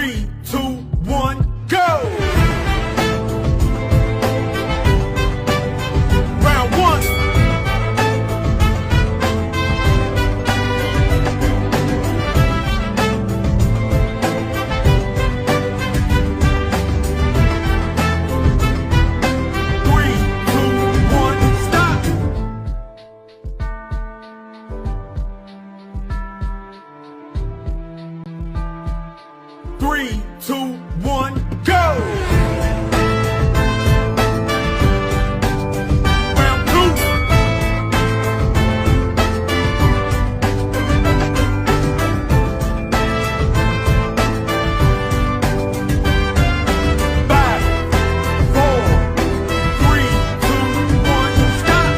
3, 2, 1, go! Round one. Three, two, one, stop. 3, 2, 1, go! Round two. Five, four, three, two, one, stop.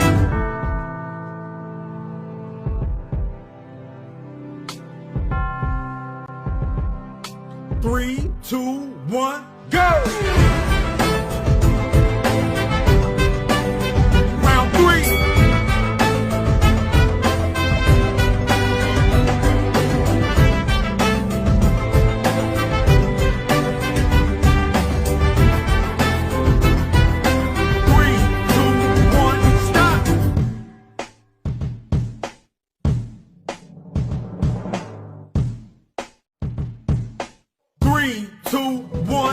3, 2, 1, go! Round three. Three, two, one, stop. 3, 2, 1.